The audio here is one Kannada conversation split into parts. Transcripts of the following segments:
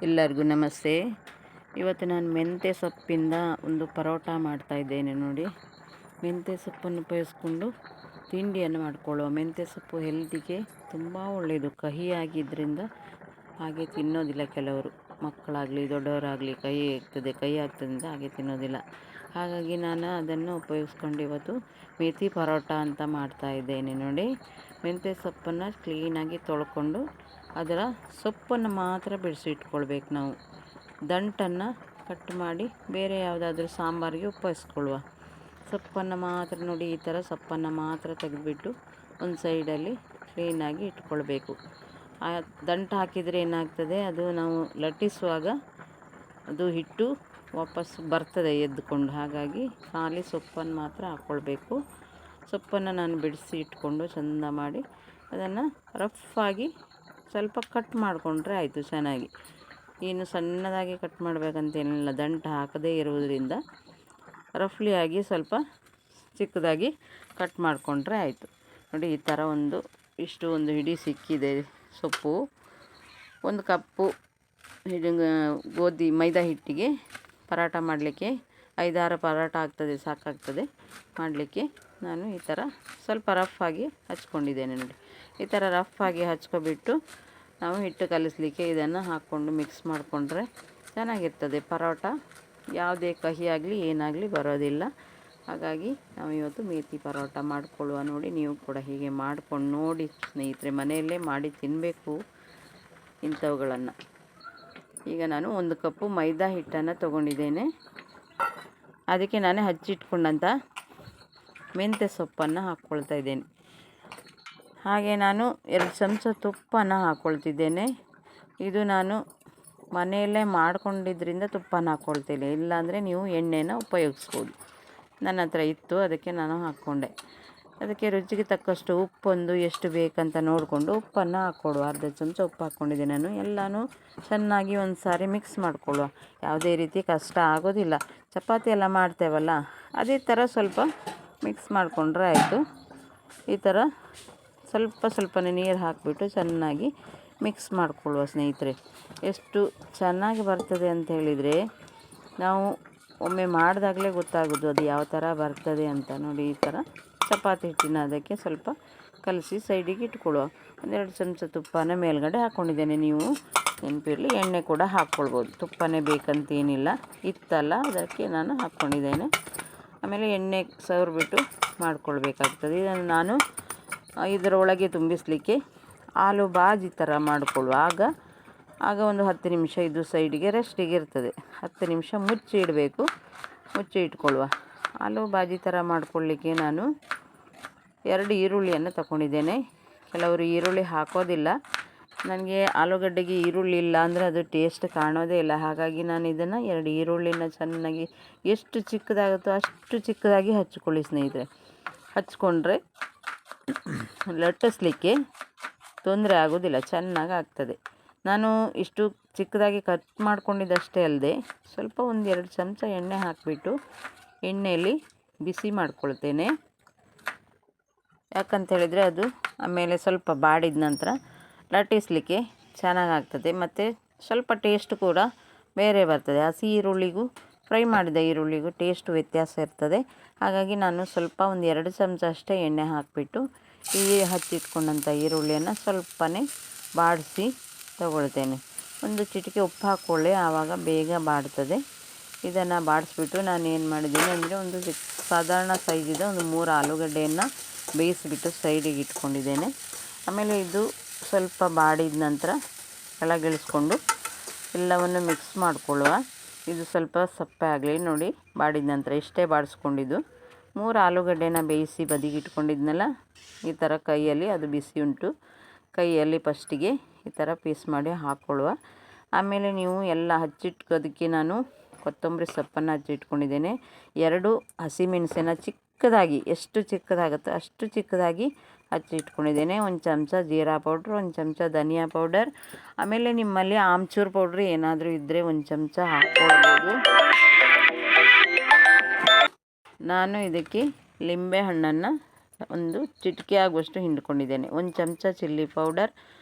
ಎಲ್ಲರಿಗೂ ನಮಸ್ತೆ. ಇವತ್ತು ನಾನು ಮೆಂತ್ಯ ಸೊಪ್ಪಿಂದ ಒಂದು ಪರೋಟ ಮಾಡ್ತಾಯಿದ್ದೇನೆ ನೋಡಿ. ಮೆಂತ್ಯ ಸೊಪ್ಪನ್ನು ಉಪಯೋಗಿಸ್ಕೊಂಡು ತಿಂಡಿಯನ್ನು ಮಾಡಿಕೊಳ್ಳುವ. ಮೆಂತ್ಯ ಸೊಪ್ಪು ಹೆಲ್ತಿಗೆ ತುಂಬ ಒಳ್ಳೆಯದು. ಕಹಿಯಾಗಿದ್ದರಿಂದ ಹಾಗೆ ತಿನ್ನೋದಿಲ್ಲ ಕೆಲವರು, ಮಕ್ಕಳಾಗಲಿ ದೊಡ್ಡವರಾಗಲಿ. ಕೈ ಆಗ್ತದೆ ಅಂತ ಹಾಗೆ ತಿನ್ನೋದಿಲ್ಲ. ಹಾಗಾಗಿ ನಾನು ಅದನ್ನು ಉಪಯೋಗಿಸ್ಕೊಂಡು ಇವತ್ತು ಮೇಥಿ ಪರೋಟ ಅಂತ ಮಾಡ್ತಾಯಿದ್ದೇನೆ ನೋಡಿ. ಮೆಂತ್ಯ ಸೊಪ್ಪನ್ನು ಕ್ಲೀನಾಗಿ ತೊಳ್ಕೊಂಡು ಅದರ ಸೊಪ್ಪನ್ನು ಮಾತ್ರ ಬಿಡಿಸಿಟ್ಕೊಳ್ಬೇಕು. ನಾವು ದಂಟನ್ನು ಕಟ್ ಮಾಡಿ ಬೇರೆ ಯಾವುದಾದ್ರೂ ಸಾಂಬಾರಿಗೆ ಉಪಯೋಗಿಸ್ಕೊಳ್ಳುವ. ಸೊಪ್ಪನ್ನು ಮಾತ್ರ ನೋಡಿ, ಈ ಥರ ಸೊಪ್ಪನ್ನು ಮಾತ್ರ ತೆಗೆದುಬಿಟ್ಟು ಒಂದು ಸೈಡಲ್ಲಿ ಕ್ಲೀನಾಗಿ ಇಟ್ಕೊಳ್ಬೇಕು. ಆ ದಂಟು ಹಾಕಿದರೆ ಏನಾಗ್ತದೆ, ಅದು ನಾವು ಲಟ್ಟಿಸುವಾಗ ಅದು ಹಿಟ್ಟು ವಾಪಸ್ ಬರ್ತದೆ ಎದ್ದುಕೊಂಡು. ಹಾಗಾಗಿ ಖಾಲಿ ಸೊಪ್ಪನ್ನು ಮಾತ್ರ ಹಾಕ್ಕೊಳ್ಬೇಕು. ಸೊಪ್ಪನ್ನು ನಾನು ಬಿಡಿಸಿ ಇಟ್ಕೊಂಡು ಚೆಂದ ಮಾಡಿ ಅದನ್ನು ರಫಾಗಿ ಸ್ವಲ್ಪ ಕಟ್ ಮಾಡಿಕೊಂಡ್ರೆ ಆಯಿತು. ಚೆನ್ನಾಗಿ ಏನು ಸಣ್ಣದಾಗಿ ಕಟ್ ಮಾಡಬೇಕಂತೇನಿಲ್ಲ, ದಂಟು ಹಾಕದೇ ಇರುವುದರಿಂದ ರಫ್ಲಿಯಾಗಿ ಸ್ವಲ್ಪ ಚಿಕ್ಕದಾಗಿ ಕಟ್ ಮಾಡಿಕೊಂಡ್ರೆ ಆಯಿತು. ನೋಡಿ, ಈ ಥರ ಒಂದು ಹಿಡಿ ಸಿಕ್ಕಿದೆ ಸೊಪ್ಪು. ಒಂದು ಕಪ್ಪು ಮೈದಾ ಹಿಟ್ಟಿಗೆ ಪರಾಟ ಮಾಡಲಿಕ್ಕೆ 5-6 ಪರಾಟ ಆಗ್ತದೆ, ಸಾಕಾಗ್ತದೆ ಮಾಡಲಿಕ್ಕೆ. ನಾನು ಈ ಥರ ಸ್ವಲ್ಪ ರಫಾಗಿ ಹಚ್ಕೊಂಡಿದ್ದೇನೆ ನೋಡಿ. ಈ ಥರ ರಫಾಗಿ ಹಚ್ಕೊಬಿಟ್ಟು ನಾವು ಹಿಟ್ಟು ಕಲಿಸಲಿಕ್ಕೆ ಇದನ್ನು ಹಾಕ್ಕೊಂಡು ಮಿಕ್ಸ್ ಮಾಡಿಕೊಂಡ್ರೆ ಚೆನ್ನಾಗಿರ್ತದೆ ಪರೋಟ. ಯಾವುದೇ ಕಹಿಯಾಗಲಿ ಏನಾಗಲಿ ಬರೋದಿಲ್ಲ. ಹಾಗಾಗಿ ನಾವು ಇವತ್ತು ಮೇಥಿ ಪರೋಟ ಮಾಡಿಕೊಳ್ಳುವ ನೋಡಿ. ನೀವು ಕೂಡ ಹೀಗೆ ಮಾಡ್ಕೊಂಡು ನೋಡಿ ಸ್ನೇಹಿತರೆ, ಮನೆಯಲ್ಲೇ ಮಾಡಿ ತಿನ್ನಬೇಕು ಇಂಥವುಗಳನ್ನು. ಈಗ ನಾನು 1 ಕಪ್ಪು ಮೈದಾ ಹಿಟ್ಟನ್ನು ತೊಗೊಂಡಿದ್ದೇನೆ. ಅದಕ್ಕೆ ನಾನು ಹಚ್ಚಿಟ್ಕೊಂಡಂಥ ಮೆಂತ್ಯ ಸೊಪ್ಪನ್ನು ಹಾಕ್ಕೊಳ್ತಾ ಇದ್ದೇನೆ. ಹಾಗೆ ನಾನು 2 ಚಮಚ ತುಪ್ಪನ ಹಾಕ್ಕೊಳ್ತಿದ್ದೇನೆ. ಇದು ನಾನು ಮನೆಯಲ್ಲೇ ಮಾಡ್ಕೊಂಡಿದ್ದರಿಂದ ತುಪ್ಪನ ಹಾಕ್ಕೊಳ್ತೇನೆ, ಇಲ್ಲಾಂದರೆ ನೀವು ಎಣ್ಣೆನ ಉಪಯೋಗಿಸ್ಬೋದು. ನನ್ನ ಹತ್ರ ಇತ್ತು, ಅದಕ್ಕೆ ನಾನು ಹಾಕ್ಕೊಂಡೆ. ಅದಕ್ಕೆ ರುಚಿಗೆ ತಕ್ಕಷ್ಟು ಉಪ್ಪೊಂದು ಎಷ್ಟು ಬೇಕಂತ ನೋಡಿಕೊಂಡು ಉಪ್ಪನ್ನು ಹಾಕ್ಕೊಡುವ. 1/2 ಚಮಚ ಉಪ್ಪು ಹಾಕ್ಕೊಂಡಿದ್ದೆ ನಾನು. ಎಲ್ಲನೂ ಚೆನ್ನಾಗಿ ಒಂದು ಸಾರಿ ಮಿಕ್ಸ್ ಮಾಡಿಕೊಳ್ಳುವ. ಯಾವುದೇ ರೀತಿ ಕಷ್ಟ ಆಗೋದಿಲ್ಲ. ಚಪಾತಿ ಎಲ್ಲ ಮಾಡ್ತೇವಲ್ಲ, ಅದೇ ಥರ ಸ್ವಲ್ಪ ಮಿಕ್ಸ್ ಮಾಡಿಕೊಂಡ್ರೆ ಆಯಿತು. ಈ ಥರ ಸ್ವಲ್ಪನೇ ನೀರು ಹಾಕಿಬಿಟ್ಟು ಚೆನ್ನಾಗಿ ಮಿಕ್ಸ್ ಮಾಡಿಕೊಳ್ಳುವ ಸ್ನೇಹಿತರೆ. ಎಷ್ಟು ಚೆನ್ನಾಗಿ ಬರ್ತದೆ ಅಂತ ಹೇಳಿದರೆ, ನಾವು ಒಮ್ಮೆ ಮಾಡಿದಾಗಲೇ ಗೊತ್ತಾಗೋದು ಅದು ಯಾವ ಥರ ಬರ್ತದೆ ಅಂತ ನೋಡಿ. ಈ ಥರ ಚಪಾತಿ ಹಿಟ್ಟಿನ ಅದಕ್ಕೆ ಸ್ವಲ್ಪ ಕಲಸಿ ಸೈಡಿಗೆ ಇಟ್ಕೊಳ್ಳುವ. 1-2 ಚಮಚ ತುಪ್ಪನ ಮೇಲ್ಗಡೆ ಹಾಕ್ಕೊಂಡಿದ್ದೇನೆ. ನೀವು ನೆನಪಿರಲಿ, ಎಣ್ಣೆ ಕೂಡ ಹಾಕ್ಕೊಳ್ಬೋದು, ತುಪ್ಪನೇ ಬೇಕಂತೇನಿಲ್ಲ. ಇತ್ತಲ್ಲ, ಅದಕ್ಕೆ ನಾನು ಹಾಕ್ಕೊಂಡಿದ್ದೇನೆ. ಆಮೇಲೆ ಎಣ್ಣೆ ಸವರ್ಬಿಟ್ಟು ಮಾಡ್ಕೊಳ್ಬೇಕಾಗ್ತದೆ. ಇದನ್ನು ನಾನು ಇದರೊಳಗೆ ತುಂಬಿಸಲಿಕ್ಕೆ ಆಲೂ ಬಾಜಿ ಥರ ಮಾಡಿಕೊಳ್ಳುವ. ಆಗ ಒಂದು 10 ನಿಮಿಷ ಇದು ಸೈಡಿಗೆ ರೆಸ್ಟಿಗೆ ಇರ್ತದೆ. 10 ನಿಮಿಷ ಮುಚ್ಚಿ ಇಡಬೇಕು. ಮುಚ್ಚಿ ಇಟ್ಕೊಳ್ಳುವ. ಆಲೂ ಬಾಜಿ ಥರ ಮಾಡಿಕೊಳ್ಳಿಕ್ಕೆ ನಾನು 2 ಈರುಳ್ಳಿಯನ್ನು ತಗೊಂಡಿದ್ದೇನೆ. ಕೆಲವರು ಈರುಳ್ಳಿ ಹಾಕೋದಿಲ್ಲ. ನನಗೆ ಆಲೂಗಡ್ಡೆಗೆ ಈರುಳ್ಳಿ ಇಲ್ಲ ಅಂದರೆ ಅದು ಟೇಸ್ಟ್ ಕಾಣೋದೇ ಇಲ್ಲ. ಹಾಗಾಗಿ ನಾನು ಇದನ್ನು 2 ಈರುಳ್ಳಿನ ಚೆನ್ನಾಗಿ ಎಷ್ಟು ಚಿಕ್ಕದಾಗುತ್ತೋ ಅಷ್ಟು ಚಿಕ್ಕದಾಗಿ ಹಚ್ಕೊಳ್ಳಿ ಸ್ನೇಹಿತರೆ. ಹಚ್ಕೊಂಡ್ರೆ ಲಟ್ಟಿಸ್ಲಿಕ್ಕೆ ತೊಂದರೆ ಆಗೋದಿಲ್ಲ, ಚೆನ್ನಾಗಿ ಆಗ್ತದೆ. ನಾನು ಇಷ್ಟು ಚಿಕ್ಕದಾಗಿ ಕಟ್ ಮಾಡ್ಕೊಂಡಿದ್ದಷ್ಟೇ ಅಲ್ಲದೆ ಸ್ವಲ್ಪ 1-2 ಚಮಚ ಎಣ್ಣೆ ಹಾಕಿಬಿಟ್ಟು ಎಣ್ಣೆಯಲ್ಲಿ ಬಿಸಿ ಮಾಡ್ಕೊಳ್ತೇನೆ. ಯಾಕಂತೇಳಿದರೆ ಅದು ಆಮೇಲೆ ಸ್ವಲ್ಪ ಬಾಡಿದ ನಂತರ ಲಟ್ಟಿಸಲಿಕ್ಕೆ ಚೆನ್ನಾಗಾಗ್ತದೆ. ಮತ್ತು ಸ್ವಲ್ಪ ಟೇಸ್ಟ್ ಕೂಡ ಬೇರೆ ಬರ್ತದೆ. ಹಸಿ ಈರುಳ್ಳಿಗೂ ಫ್ರೈ ಮಾಡಿದ ಈರುಳ್ಳಿಗೂ ಟೇಸ್ಟ್ ವ್ಯತ್ಯಾಸ ಇರ್ತದೆ. ಹಾಗಾಗಿ ನಾನು ಸ್ವಲ್ಪ 1-2 ಚಮಚ ಅಷ್ಟೇ ಎಣ್ಣೆ ಹಾಕಿಬಿಟ್ಟು ಈ ಹಚ್ಚಿಟ್ಕೊಂಡಂಥ ಈರುಳ್ಳಿಯನ್ನು ಸ್ವಲ್ಪನೇ ಬಾಡಿಸಿ ತಗೊಳ್ತೇನೆ. ಒಂದು ಚಿಟಿಕೆ ಉಪ್ಪು ಹಾಕ್ಕೊಳ್ಳಿ, ಆವಾಗ ಬೇಗ ಬಾಡ್ತದೆ. ಇದನ್ನು ಬಾಡಿಸ್ಬಿಟ್ಟು ನಾನು ಏನು ಮಾಡಿದ್ದೀನಿ ಅಂದರೆ, ಒಂದು ಸಾಧಾರಣ ಸೈಜಿದ 3 ಆಲೂಗಡ್ಡೆಯನ್ನು ಬೇಯಿಸಿಬಿಟ್ಟು ಸೈಡಿಗೆ ಇಟ್ಕೊಂಡಿದ್ದೇನೆ. ಆಮೇಲೆ ಇದು ಸ್ವಲ್ಪ ಬಾಡಿದ ನಂತರ ಕೆಳಗಿಳಿಸ್ಕೊಂಡು ಎಲ್ಲವನ್ನು ಮಿಕ್ಸ್ ಮಾಡಿಕೊಳ್ಳುವ. ಇದು ಸ್ವಲ್ಪ ಸಪ್ಪೆ ಆಗಲಿ ನೋಡಿ. ಬಾಡಿದ ನಂತರ ಇಷ್ಟೇ ಬಾಡಿಸ್ಕೊಂಡಿದ್ದು 3 ಆಲೂಗಡ್ಡೆನ ಬೇಯಿಸಿ ಬದಿಗೆ ಇಟ್ಕೊಂಡಿದ್ನಲ್ಲ, ಈ ಥರ ಕೈಯಲ್ಲಿ ಅದು ಬಿಸಿ ಉಂಟು, ಕೈಯಲ್ಲಿ ಫಸ್ಟಿಗೆ ಈ ಥರ ಪೀಸ್ ಮಾಡಿ ಹಾಕ್ಕೊಳ್ಳುವ. ಆಮೇಲೆ ನೀವು ಎಲ್ಲ ಹಚ್ಚಿಟ್ಕೋದಕ್ಕೆ ನಾನು ಕೊತ್ತಂಬರಿ ಸೊಪ್ಪನ್ನು ಹಚ್ಚಿಟ್ಕೊಂಡಿದ್ದೇನೆ. 2 ಹಸಿಮೆಣಸನ್ನು ಚಿಕ್ಕದಾಗಿ, ಎಷ್ಟು ಚಿಕ್ಕದಾಗುತ್ತೋ ಅಷ್ಟು ಚಿಕ್ಕದಾಗಿ ಹಚ್ಚಿಟ್ಕೊಂಡಿದ್ದೇನೆ. 1 ಚಮಚ ಜೀರಾ ಪೌಡ್ರ್, 1 ಚಮಚ ಧನಿಯಾ ಪೌಡರ್, ಆಮೇಲೆ ನಿಮ್ಮಲ್ಲಿ ಆಮ್ಚೂರು ಪೌಡ್ರ್ ಏನಾದರೂ ಇದ್ದರೆ 1 ಚಮಚ ಹಾಕ್ಕೊಳ್ಬೋದು. ನಾನು ಇದಕ್ಕೆ ಲಿಂಬೆ ಹಣ್ಣನ್ನು ಒಂದು ಚಿಟಿಕೆ ಆಗುವಷ್ಟು ಹಿಂಡ್ಕೊಂಡಿದ್ದೇನೆ. 1 ಚಮಚ ಚಿಲ್ಲಿ ಪೌಡರ್,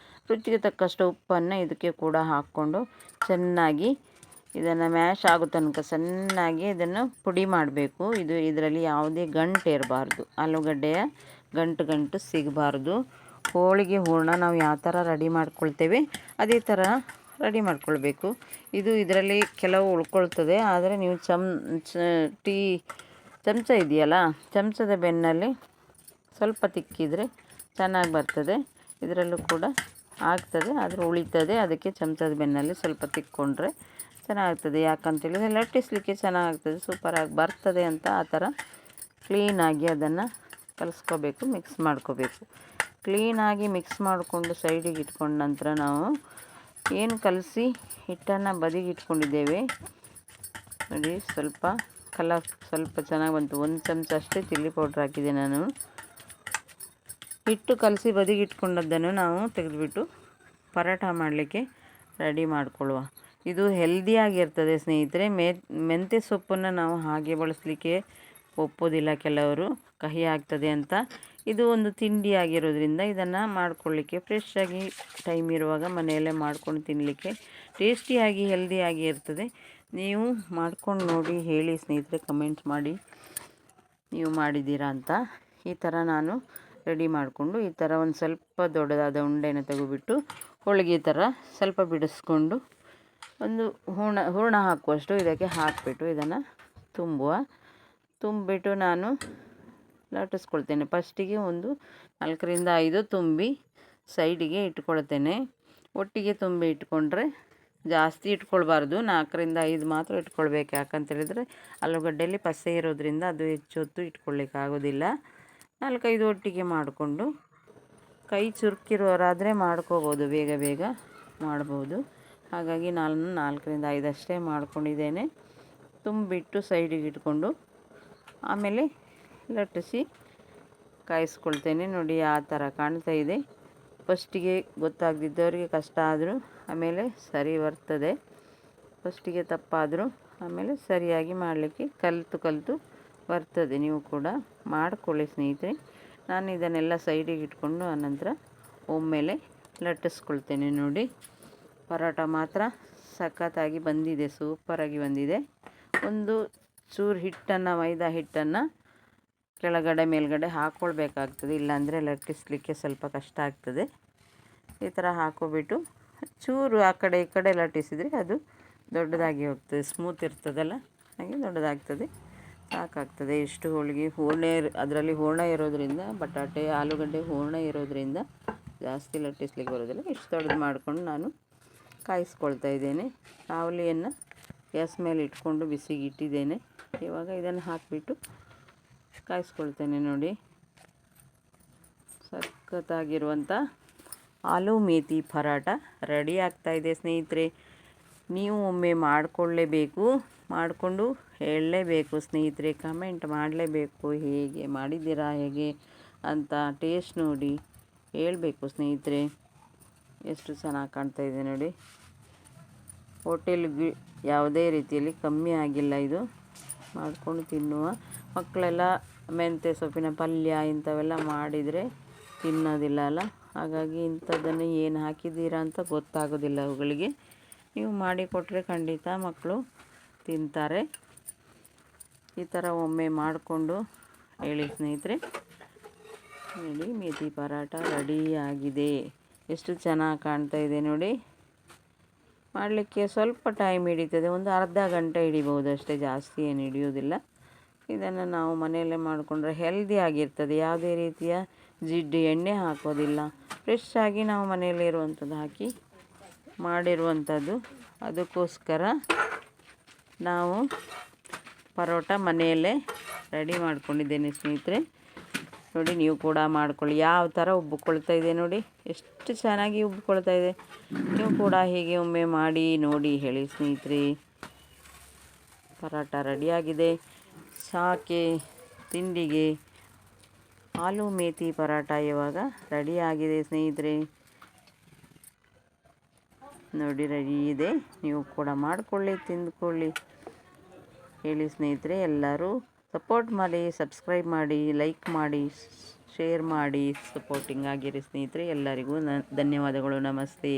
ರುಚಿಗೆ ತಕ್ಕಷ್ಟು ಉಪ್ಪನ್ನು ಇದಕ್ಕೆ ಕೂಡ ಹಾಕ್ಕೊಂಡು ಚೆನ್ನಾಗಿ ಇದನ್ನು ಮ್ಯಾಶ್ ಆಗೋ ತನಕ ಚೆನ್ನಾಗಿ ಇದನ್ನು ಪುಡಿ ಮಾಡಬೇಕು. ಇದರಲ್ಲಿ ಯಾವುದೇ ಗಂಟು ಇರಬಾರ್ದು, ಆಲೂಗಡ್ಡೆಯ ಗಂಟು ಸಿಗಬಾರ್ದು. ಹೋಳಿಗೆ ಹೂರಣ ನಾವು ಯಾವ ಥರ ರೆಡಿ ಮಾಡ್ಕೊಳ್ತೇವೆ ಅದೇ ಥರ ರೆಡಿ ಮಾಡ್ಕೊಳ್ಬೇಕು. ಇದರಲ್ಲಿ ಕೆಲವು ಉಳ್ಕೊಳ್ತದೆ, ಆದರೆ ನೀವು ಚಮಚ ಇದೆಯಲ್ಲ, ಚಮಚದ ಬೆನ್ನಲ್ಲಿ ಸ್ವಲ್ಪ ತಿಕ್ಕಿದರೆ ಚೆನ್ನಾಗಿ ಬರ್ತದೆ. ಇದರಲ್ಲೂ ಕೂಡ ಆಗ್ತದೆ, ಆದರೆ ಉಳಿತದೆ. ಅದಕ್ಕೆ ಚಮಚದ ಬೆನ್ನಲ್ಲಿ ಸ್ವಲ್ಪ ತಿಕ್ಕೊಂಡ್ರೆ ಚೆನ್ನಾಗ್ತದೆ. ಯಾಕಂತೇಳಿದರೆ ಲಟ್ಟಿಸಲಿಕ್ಕೆ ಚೆನ್ನಾಗ್ತದೆ, ಸೂಪರಾಗಿ ಬರ್ತದೆ ಅಂತ ಆ ಥರ ಕ್ಲೀನಾಗಿ ಅದನ್ನು ಕಲಿಸ್ಕೋಬೇಕು, ಮಿಕ್ಸ್ ಮಾಡ್ಕೋಬೇಕು. ಕ್ಲೀನಾಗಿ ಮಿಕ್ಸ್ ಮಾಡಿಕೊಂಡು ಸೈಡಿಗೆ ಇಟ್ಕೊಂಡ ನಂತರ ನಾವು ಏನು ಕಲಸಿ ಹಿಟ್ಟನ್ನು ಬದಿಗೆ ಇಟ್ಕೊಂಡಿದ್ದೇವೆ ನೋಡಿ, ಸ್ವಲ್ಪ ಸ್ವಲ್ಪ ಚೆನ್ನಾಗಿ ಬಂತು. 1 ಚಮಚ ಅಷ್ಟೇ ಚಿಲ್ಲಿ ಪೌಡ್ರ್ ಹಾಕಿದೆ ನಾನು. ಹಿಟ್ಟು ಕಲಸಿ ಬದಿಗೆ ಇಟ್ಕೊಂಡದ್ದನ್ನು ನಾವು ತೆಗೆದುಬಿಟ್ಟು ಪರೋಟ ಮಾಡಲಿಕ್ಕೆ ರೆಡಿ ಮಾಡಿಕೊಳ್ಳುವ. ಇದು ಹೆಲ್ದಿಯಾಗಿರ್ತದೆ ಸ್ನೇಹಿತರೆ. ಮೆಂತ್ಯ ಸೊಪ್ಪನ್ನು ನಾವು ಹಾಗೆ ಬಳಸಲಿಕ್ಕೆ ಒಪ್ಪೋದಿಲ್ಲ ಕೆಲವರು, ಕಹಿ ಆಗ್ತದೆ ಅಂತ. ಇದು ಒಂದು ತಿಂಡಿ ಆಗಿರೋದ್ರಿಂದ ಇದನ್ನು ಮಾಡ್ಕೊಳ್ಳಿಕ್ಕೆ ಫ್ರೆಶ್ಶಾಗಿ ಟೈಮ್ ಇರುವಾಗ ಮನೆಯಲ್ಲೇ ಮಾಡ್ಕೊಂಡು ತಿನ್ನಲಿಕ್ಕೆ ಟೇಸ್ಟಿಯಾಗಿ ಹೆಲ್ದಿಯಾಗಿ ಇರ್ತದೆ. ನೀವು ಮಾಡ್ಕೊಂಡು ನೋಡಿ, ಹೇಳಿ ಸ್ನೇಹಿತರೆ, ಕಮೆಂಟ್ಸ್ ಮಾಡಿ ನೀವು ಮಾಡಿದ್ದೀರಾ ಅಂತ. ಈ ಥರ ನಾನು ರೆಡಿ ಮಾಡಿಕೊಂಡು ಈ ಥರ ಒಂದು ಸ್ವಲ್ಪ ದೊಡ್ಡದಾದ ಉಂಡೆನ ತೆಗೆದುಬಿಟ್ಟು ಹೋಳಿಗೆ ಥರ ಸ್ವಲ್ಪ ಬಿಡಿಸ್ಕೊಂಡು ಒಂದು ಹೂರಣ ಹಾಕುವಷ್ಟು ಇದಕ್ಕೆ ಹಾಕಿಬಿಟ್ಟು ಇದನ್ನು ತುಂಬಿಬಿಟ್ಟು ನಾನು ಲಟ್ಟಿಸ್ಕೊಳ್ತೇನೆ. ಫಸ್ಟಿಗೆ ಒಂದು 4 ರಿಂದ 5 ತುಂಬಿ ಸೈಡಿಗೆ ಇಟ್ಕೊಳ್ತೇನೆ. ಒಟ್ಟಿಗೆ ತುಂಬಿ ಇಟ್ಕೊಂಡ್ರೆ ಜಾಸ್ತಿ ಇಟ್ಕೊಳ್ಬಾರ್ದು, 4 ರಿಂದ 5 ಮಾತ್ರ ಇಟ್ಕೊಳ್ಬೇಕು. ಯಾಕಂತೇಳಿದರೆ ಆಲೂಗಡ್ಡೆಯಲ್ಲಿ ಪಸೆ ಇರೋದ್ರಿಂದ ಅದು ಹೆಚ್ಚು ಹೊತ್ತು ಇಟ್ಕೊಳ್ಳಿಕ್ಕೆ ಆಗೋದಿಲ್ಲ. 4-5 ಒಟ್ಟಿಗೆ ಮಾಡಿಕೊಂಡು, ಕೈ ಚುರುಕಿರೋರಾದರೆ ಮಾಡ್ಕೋಬೋದು, ಬೇಗ ಮಾಡ್ಬೋದು. ಹಾಗಾಗಿ ನಾನು 4 ರಿಂದ 5 ಅಷ್ಟೇ ಮಾಡ್ಕೊಂಡಿದ್ದೇನೆ. ತುಂಬಿಟ್ಟು ಸೈಡಿಗೆ ಇಟ್ಕೊಂಡು ಆಮೇಲೆ ಲಟ್ಟಿಸಿ ಕಾಯಿಸ್ಕೊಳ್ತೇನೆ. ನೋಡಿ ಯಾವ ಥರ ಕಾಣ್ತಾ ಇದೆ. ಫಸ್ಟಿಗೆ ಗೊತ್ತಾಗದಿದ್ದವರಿಗೆ ಕಷ್ಟ ಆದರೂ ಆಮೇಲೆ ಸರಿ ಬರ್ತದೆ. ಫಸ್ಟಿಗೆ ತಪ್ಪಾದರೂ ಆಮೇಲೆ ಸರಿಯಾಗಿ ಮಾಡಲಿಕ್ಕೆ ಕಲಿತು ಬರ್ತದೆ. ನೀವು ಕೂಡ ಮಾಡಿಕೊಳ್ಳಿ ಸ್ನೇಹಿತರೆ. ನಾನು ಇದನ್ನೆಲ್ಲ ಸೈಡಿಗೆ ಇಟ್ಕೊಂಡು ಆನಂತರ ಒಮ್ಮೆಲೆ ಲಟ್ಟಿಸ್ಕೊಳ್ತೇನೆ. ನೋಡಿ, ಪರೋಟ ಮಾತ್ರ ಸಖತ್ತಾಗಿ ಬಂದಿದೆ, ಸೂಪರಾಗಿ ಬಂದಿದೆ. ಒಂದು ಚೂರು ಹಿಟ್ಟನ್ನು, ಮೈದಾ ಹಿಟ್ಟನ್ನು ಕೆಳಗಡೆ ಮೇಲ್ಗಡೆ ಹಾಕ್ಕೊಳ್ಬೇಕಾಗ್ತದೆ, ಇಲ್ಲಾಂದರೆ ಲಟ್ಟಿಸಲಿಕ್ಕೆ ಸ್ವಲ್ಪ ಕಷ್ಟ ಆಗ್ತದೆ. ಈ ಥರ ಹಾಕ್ಕೊಬಿಟ್ಟು ಚೂರು ಆ ಕಡೆ ಈ ಕಡೆ ಲಟ್ಟಿಸಿದರೆ ಅದು ದೊಡ್ಡದಾಗಿ ಹೋಗ್ತದೆ, ಸ್ಮೂತ್ ಇರ್ತದಲ್ಲ, ಹಾಗೆ ದೊಡ್ಡದಾಗ್ತದೆ, ಸಾಕಾಗ್ತದೆ. ಇಷ್ಟು ಹೋಳಿಗೆ ಅದರಲ್ಲಿ ಹೂರಣ ಇರೋದ್ರಿಂದ, ಬಟಾಟೆ ಆಲೂಗಡ್ಡೆ ಹೂರಣ ಇರೋದ್ರಿಂದ ಜಾಸ್ತಿ ಲಟ್ಟಿಸ್ಲಿಕ್ಕೆ ಬರೋದಿಲ್ಲ. ಇಷ್ಟು ದೊಡ್ಡದು ಮಾಡಿಕೊಂಡು ನಾನು ಕಾಯಿಸ್ಕೊಳ್ತಾ ಇದ್ದೇನೆ. ಕಾವಲಿಯನ್ನು ಗ್ಯಾಸ್ ಮೇಲೆ ಇಟ್ಕೊಂಡು ಬಿಸಿಗೆ ಇಟ್ಟಿದ್ದೇನೆ. ಇವಾಗ ಇದನ್ನು ಹಾಕಿಬಿಟ್ಟು ಕಾಯಿಸ್ಕೊಳ್ತೇನೆ. ನೋಡಿ, ಸಖತ್ತಾಗಿರುವಂಥ ಆಲೂ ಮೇಥಿ ಪರೋಟ ರೆಡಿ ಆಗ್ತಾಯಿದೆ ಸ್ನೇಹಿತರೆ. ನೀವು ಒಮ್ಮೆ ಮಾಡಿಕೊಳ್ಳೇಬೇಕು, ಮಾಡಿಕೊಂಡು ಹೇಳಲೇಬೇಕು ಸ್ನೇಹಿತರೆ, ಕಮೆಂಟ್ ಮಾಡಲೇಬೇಕು, ಹೇಗೆ ಮಾಡಿದ್ದೀರಾ ಹೇಗೆ ಅಂತ ಟೇಸ್ಟ್ ನೋಡಿ ಹೇಳಬೇಕು ಸ್ನೇಹಿತರೆ. ಎಷ್ಟು ಚೆನ್ನಾಗಿ ಕಾಣ್ತಾಯಿದೆ ನೋಡಿ. ಹೋಟೆಲ್ಗೆ ಯಾವುದೇ ರೀತಿಯಲ್ಲಿ ಕಮ್ಮಿ ಆಗಿಲ್ಲ. ಇದು ಮಾಡಿಕೊಂಡು ತಿನ್ನುವ ಮಕ್ಕಳೆಲ್ಲ ಮೆಂತ್ಯ ಸೊಪ್ಪಿನ ಪಲ್ಯ ಇಂಥವೆಲ್ಲ ಮಾಡಿದರೆ ತಿನ್ನೋದಿಲ್ಲ ಅಲ್ಲ, ಹಾಗಾಗಿ ಇಂಥದ್ದನ್ನು ಏನು ಹಾಕಿದ್ದೀರಾ ಅಂತ ಗೊತ್ತಾಗೋದಿಲ್ಲ ಅವುಗಳಿಗೆ. ನೀವು ಮಾಡಿಕೊಟ್ರೆ ಖಂಡಿತ ಮಕ್ಕಳು ತಿಂತಾರೆ. ಈ ಥರ ಒಮ್ಮೆ ಮಾಡಿಕೊಂಡು ಹೇಳಿ ಸ್ನೇಹಿತರೆ. ನೋಡಿ, ಮೇಥಿ ಪರೋಟ ರೆಡಿ ಆಗಿದೆ. ಎಷ್ಟು ಚೆನ್ನಾಗಿ ಕಾಣ್ತಾ ಇದೆ ನೋಡಿ. ಮಾಡಲಿಕ್ಕೆ ಸ್ವಲ್ಪ ಟೈಮ್ ಹಿಡಿತದೆ, ಒಂದು ಅರ್ಧ ಗಂಟೆ ಹಿಡಿಬೋದು ಅಷ್ಟೇ, ಜಾಸ್ತಿ ಏನು ಹಿಡಿಯೋದಿಲ್ಲ. ಇದನ್ನು ನಾವು ಮನೆಯಲ್ಲೇ ಮಾಡಿಕೊಂಡ್ರೆ ಹೆಲ್ದಿ ಆಗಿರ್ತದೆ. ಯಾವುದೇ ರೀತಿಯ ಜಿಡ್ಡು ಎಣ್ಣೆ ಹಾಕೋದಿಲ್ಲ, ಫ್ರೆಶ್ಶಾಗಿ ನಾವು ಮನೆಯಲ್ಲಿರುವಂಥದ್ದು ಹಾಕಿ ಮಾಡಿರುವಂಥದ್ದು. ಅದಕ್ಕೋಸ್ಕರ ನಾವು ಪರೋಟ ಮನೆಯಲ್ಲೇ ರೆಡಿ ಮಾಡ್ಕೊಂಡಿದ್ದೇನೆ ಸ್ನೇಹಿತರೆ. ನೋಡಿ, ನೀವು ಕೂಡ ಮಾಡ್ಕೊಳ್ಳಿ. ಯಾವ ಥರ ಉಬ್ಬಿಕೊಳ್ತಾ ಇದೆ ನೋಡಿ, ಎಷ್ಟು ಚೆನ್ನಾಗಿ ಉಬ್ಬಿಕೊಳ್ತಾ ಇದೆ. ನೀವು ಕೂಡ ಹೀಗೆ ಒಮ್ಮೆ ಮಾಡಿ ನೋಡಿ, ಹೇಳಿ ಸ್ನೇಹಿತರೆ. ಪರೋಟ ರೆಡಿಯಾಗಿದೆ. ಚಾಕ್ಕೆ, ತಿಂಡಿಗೆ ಆಲೂ ಮೇಥಿ ಪರೋಟ ಇವಾಗ ರೆಡಿಯಾಗಿದೆ ಸ್ನೇಹಿತರೆ. ನೋಡಿ, ರೆಡಿ ಇದೆ. ನೀವು ಕೂಡ ಮಾಡಿಕೊಳ್ಳಿ, ತಿಂದುಕೊಳ್ಳಿ, ಹೇಳಿ ಸ್ನೇಹಿತರೆ. ಎಲ್ಲರೂ ಸಪೋರ್ಟ್ ಮಾಡಿ, ಸಬ್ಸ್ಕ್ರೈಬ್ ಮಾಡಿ, ಲೈಕ್ ಮಾಡಿ, ಶೇರ್ ಮಾಡಿ ಸಪೋರ್ಟಿಂಗ್ ಆಗಿರಿ ಸ್ನೇಹಿತರೆ. ಎಲ್ಲರಿಗೂ ಧನ್ಯವಾದಗಳು. ನಮಸ್ತೆ.